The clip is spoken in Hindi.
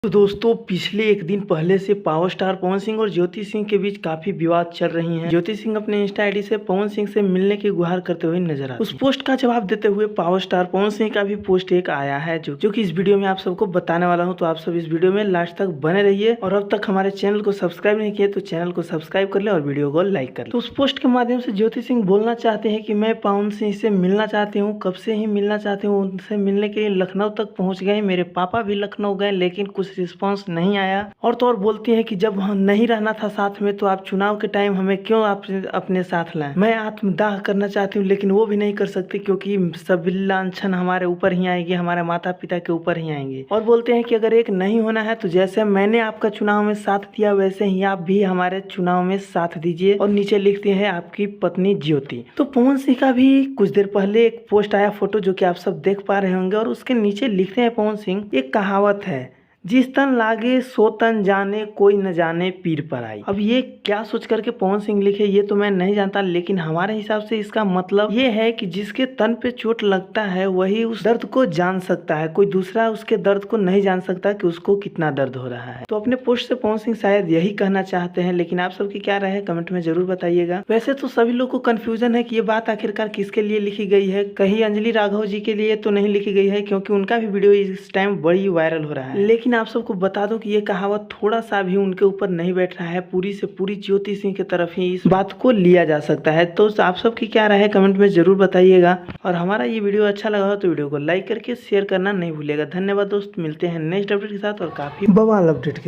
तो दोस्तों पिछले एक दिन पहले से पावर स्टार पवन सिंह और ज्योति सिंह के बीच काफी विवाद चल रही है। ज्योति सिंह अपने इंस्टा आईडी से पवन सिंह से मिलने की गुहार करते हुए नजर आती है। उस पोस्ट का जवाब देते हुए पावर स्टार पवन सिंह का भी पोस्ट एक आया है जो कि इस वीडियो में आप सबको बताने वाला हूं। तो आप सब इस वीडियो में लास्ट तक बने रहिए और अब तक हमारे चैनल को सब्सक्राइब नहीं किए तो चैनल को सब्सक्राइब कर ले और वीडियो को लाइक कर ले। तो उस पोस्ट के माध्यम से ज्योति सिंह बोलना चाहते हैं कि मैं पवन सिंह से मिलना चाहती हूँ, कब से ही मिलना चाहती हूँ। उनसे मिलने के लिए लखनऊ तक पहुँच गए, मेरे पापा भी लखनऊ गए लेकिन कुछ रिस्पॉन्स नहीं आया। और तो और बोलती है कि जब हम नहीं रहना था साथ में तो आप चुनाव के टाइम हमें क्यों आप अपने साथ लाए। मैं आत्मदाह करना चाहती हूँ लेकिन वो भी नहीं कर सकती क्योंकि सब लांछन हमारे ऊपर ही आएगी, हमारे माता पिता के ऊपर ही आएंगे। और बोलते हैं कि अगर एक नहीं होना है तो जैसे मैंने आपका चुनाव में साथ दिया वैसे ही आप भी हमारे चुनाव में साथ दीजिए। और नीचे लिखते हैं आपकी पत्नी ज्योति। तो पवन सिंह का भी कुछ देर पहले एक पोस्ट आया फोटो जो कि आप सब देख पा रहे होंगे और उसके नीचे लिखते हैं पवन सिंह, एक कहावत है, जिस तन लागे सो तन जाने, कोई न जाने पीर पर आई। अब ये क्या सोच करके पवन सिंह लिखे ये तो मैं नहीं जानता, लेकिन हमारे हिसाब से इसका मतलब ये है कि जिसके तन पे चोट लगता है वही उस दर्द को जान सकता है, कोई दूसरा उसके दर्द को नहीं जान सकता कि उसको कितना दर्द हो रहा है। तो अपने पोस्ट से पवन सिंह शायद यही कहना चाहते हैं, लेकिन आप सबकी क्या राय है कमेंट में जरूर बताइएगा। वैसे तो सभी लोग को कंफ्यूजन है कि ये बात आखिरकार किसके लिए लिखी गई है। कहीं अंजलि राघव जी के लिए तो नहीं लिखी गई है क्योंकि उनका भी वीडियो इस टाइम बड़ी वायरल हो रहा है। लेकिन आप सबको बता दूं कि ये कहावत थोड़ा सा भी उनके ऊपर नहीं बैठ रहा है, पूरी से पूरी ज्योति सिंह की तरफ ही इस बात को लिया जा सकता है। तो आप सबकी क्या राय है कमेंट में जरूर बताइएगा। और हमारा ये वीडियो अच्छा लगा हो तो वीडियो को लाइक करके शेयर करना नहीं भूलिएगा। धन्यवाद दोस्त, मिलते हैं नेक्स्ट अपडेट के साथ और काफी बवाल अपडेट के